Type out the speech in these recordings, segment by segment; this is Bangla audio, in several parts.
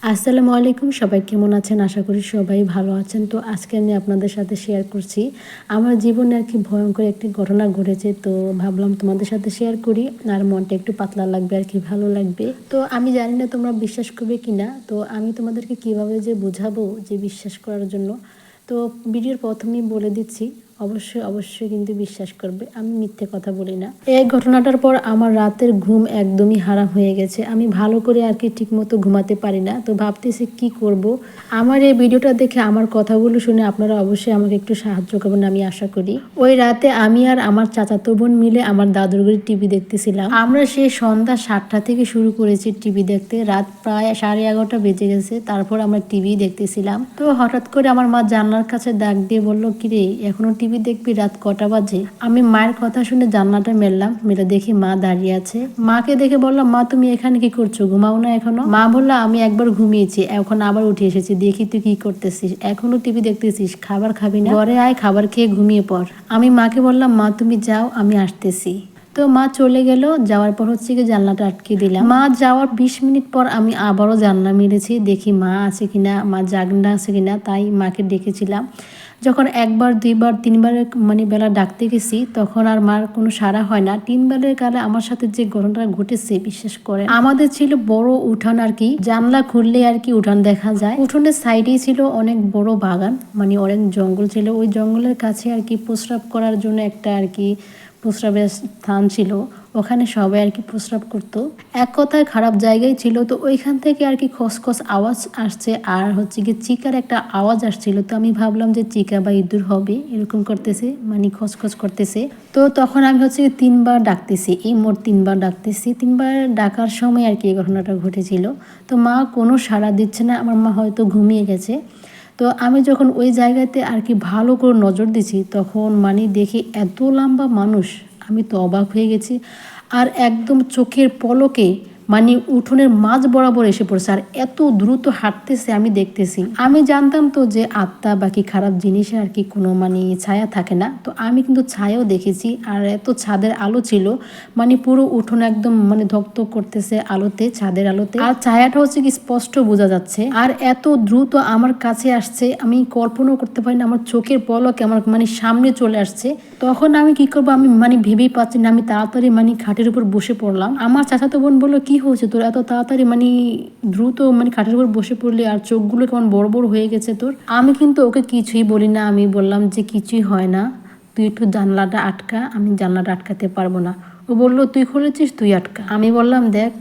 আসসালামু আলাইকুম, সবাই কেমন আছেন? আশা করি সবাই ভালো আছেন। তো আজকে আমি আপনাদের সাথে শেয়ার করছি আমার জীবনে আর কি ভয়ঙ্কর একটি ঘটনা ঘটেছে। তো ভাবলাম তোমাদের সাথে শেয়ার করি, আর মনটা একটু পাতলা লাগবে আর কি, ভালো লাগবে। তো আমি জানি না তোমরা বিশ্বাস করবে কিনা, তো আমি তোমাদেরকে কিভাবে যে বোঝাবো যে বিশ্বাস করার জন্য। তো ভিডিওর প্রথমেই বলে দিচ্ছি, অবশ্যই অবশ্যই কিন্তু বিশ্বাস করবে, আমি মিথ্যে কথা বলি না। এই ঘটনাটার পর আমার রাতের ঘুম একদমই হারাম হয়ে গেছে। আমি ভালো করে আর কি ঠিকমতো ঘুমাতে পারি না। তো ভাবতেছি কি করব। আমার এই ভিডিওটা দেখে আমার কথাগুলো শুনে আপনারা অবশ্যই আমাকে একটু সাহায্য করবেন, আমি আশা করি। ওই রাতে আমি আর আমার চাচাতো বোন মিলে আমার দাদুর ঘরে টিভি দেখতেছিলাম। আমরা সেই সন্ধ্যা 7টা থেকে শুরু করেছি টিভি দেখতে, রাত প্রায় 11:30 বেজে গেছে। তারপর আমরা টিভি দেখতেছিলাম। তো হঠাৎ করে আমার মা জানলার কাছে ডাক দিয়ে বলল, কিরে এখনো টিভি দেখবি, রাত কটা বাজে? আমি মায়ের কথা শুনে জানলাটা মেললাম, মেলে দেখি মা দাঁড়িয়ে আছে। মাকে দেখে বললাম, মা তুমি এখানে কি করছো, ঘুমাও না এখনো? মা বললো, আমি একবার ঘুমিয়েছি, এখন আবার উঠে এসেছি, দেখি তুই কি করতেছিস, এখনো টিভি দেখতেছিস, খাবার খাবি না? ঘরে আয়, খাবার খেয়ে ঘুমিয়ে পড়। আমি মাকে বললাম, মা তুমি যাও, আমি আসতেছি। তো মা চলে গেল। যাওয়ার পর হচ্ছে কি জানলাটা আটকে দিলাম। মা যাওয়ার 20 মিনিট পর আমি আবারও জানলা মেরেছি, দেখি মা আছে কিনা, মা জাগনা আছে কিনা। তাই মাকে ডেকেছিলাম। যখন একবার দুইবার তিনবার মানে বেলা ডাকতে গেছি, তখন আর মার কোনো সাড়া হয় না। 3বারের কালে আমার সাথে যে ঘটনাটা ঘটেছে, বিশ্বাস করে, আমাদের ছিল বড় উঠান আর কি, জানলা খুললে আর কি উঠান দেখা যায়। উঠোনের সাইডেই ছিল অনেক বড় বাগান, মানে অনেক জঙ্গল ছিল। ওই জঙ্গলের কাছে আর কি প্রস্রাব করার জন্য একটা আর কি প্রস্রাবের স্থান ছিল, ওখানে সবাই আর কি প্রস্রাব করতো। এক কথায় খারাপ জায়গায় ছিল। তো ওইখান থেকে আর কি খসখস আওয়াজ আসছে, আর হচ্ছে কি চিকার একটা আওয়াজ আসছিল। তো আমি ভাবলাম যে চিকা বা ইঁদুর হবে, এরকম করতেছে, মানে খসখস করতেছে। তো তখন আমি হচ্ছে 3বার ডাকতেছি, এই মোট 3বার ডাকতেছি। 3বার ডাকার সময় আর কি এই ঘটনাটা ঘটেছিল। তো মা কোনো সাড়া দিচ্ছে না, আমার মা হয়তো ঘুমিয়ে গেছে। তো আমি যখন ওই জায়গাতে আর কি ভালো করে নজর দিছি, তখন মানে দেখি এত লম্বা মানুষ, আমি তো অবাক হয়ে গেছি। আর একদম চোখের পলকে মানে উঠোনের মাঝ বরাবর এসে পড়ছে, আর এত দ্রুত হাঁটতেছে, আমি দেখতেছি। আমি জানতাম তো যে আত্মা বাকি খারাপ জিনিসে আর কি কোনো মানে ছায়া থাকে না। তো আমি কিন্তু ছায়াও দেখেছি, আর এত ছাদের আলো ছিল, মানে পুরো উঠোন একদম মানে ধকধক করতেছে আলোতে, ছাদের আলোতে। আর ছায়াটা হচ্ছে কি স্পষ্ট বোঝা যাচ্ছে, আর এত দ্রুত আমার কাছে আসছে, আমি কল্পনাও করতে পারি না। আমার চোখের পলকে আমার মানে সামনে চলে আসছে। তখন আমি কি করবো, আমি মানে ভেবেই পাচ্ছি না। আমি তাড়াতাড়ি মানে খাটের উপর বসে পড়লাম। আমার চাচাতো বোন বললো, কি হয়েছে তোর, এত তাড়াতাড়ি মানে দ্রুত মানে খাটের উপর বসে পড়লি, আর চোখগুলো কেমন বড় বড় হয়ে গেছে তোর? আমি কিন্তু ওকে কিছুই বলি না, আমি বললাম যে কিছুই হয় না, তুই একটু জানলাটা আটকা। আমি জানলাটা আটকাতে পারবো না। ও বললো, তুই খুলেছিস, তুই আটকা। আমি বললাম, দেখ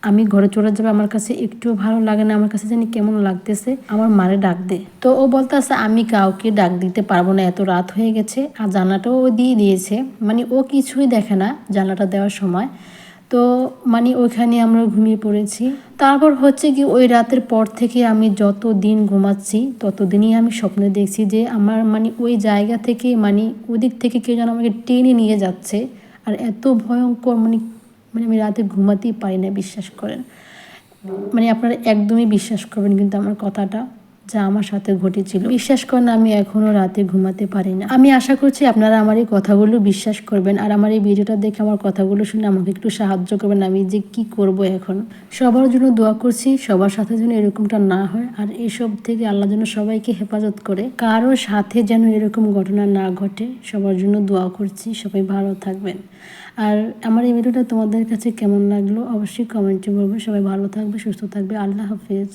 আমি ঘরে চলে যাবে, আমার কাছে একটু ভালো লাগে না, আমার কাছে জানি কেমন লাগতেছে, আমার মারে ডাক দে। তো ও বলতেছে, আমি কাউকে ডাক দিতে পারবো না, এত রাত হয়ে গেছে। আর জানলাটাও ও দিয়ে দিয়েছে, মানে ও কিছুই দেখে না জানলাটা দেওয়ার সময়। তো মানে ওইখানে আমরা ঘুমিয়ে পড়েছি। তারপর হচ্ছে কি ওই রাতের পর থেকে আমি যত দিন ঘুমাচ্ছি, ততদিনই আমি স্বপ্নে দেখছি যে আমার মানে ওই জায়গা থেকে মানে ওদিক থেকে কেউ যেন আমাকে টেনে নিয়ে যাচ্ছে। আর এত ভয়ঙ্কর মানে মানে আমি রাতে ঘুমাতেই পারি না, বিশ্বাস করেন। মানে আপনারা একদমই বিশ্বাস করবেন কিন্তু আমার কথাটা, যা আমার সাথে ঘটেছিল, বিশ্বাস করেন আমি এখনো রাতে ঘুমাতে পারি না। আমি আশা করছি আপনারা আমার এই কথাগুলো বিশ্বাস করবেন, আর আমার এই ভিডিওটা দেখে আমার কথাগুলো শুনে আমাকে একটু সাহায্য করবেন, আমি যে কি করব এখন। সবার জন্য দোয়া করছি, সবার সাথে যেন এরকমটা না হয়, আর এসব থেকে আল্লাহ যেন সবাইকে হেফাজত করে, কারোর সাথে যেন এরকম ঘটনা না ঘটে। সবার জন্য দোয়া করছি, সবাই ভালো থাকবেন। আর আমার এই ভিডিওটা তোমাদের কাছে কেমন লাগলো অবশ্যই কমেন্টে বলবে। সবাই ভালো থাকবে, সুস্থ থাকবে। আল্লাহ হাফেজ।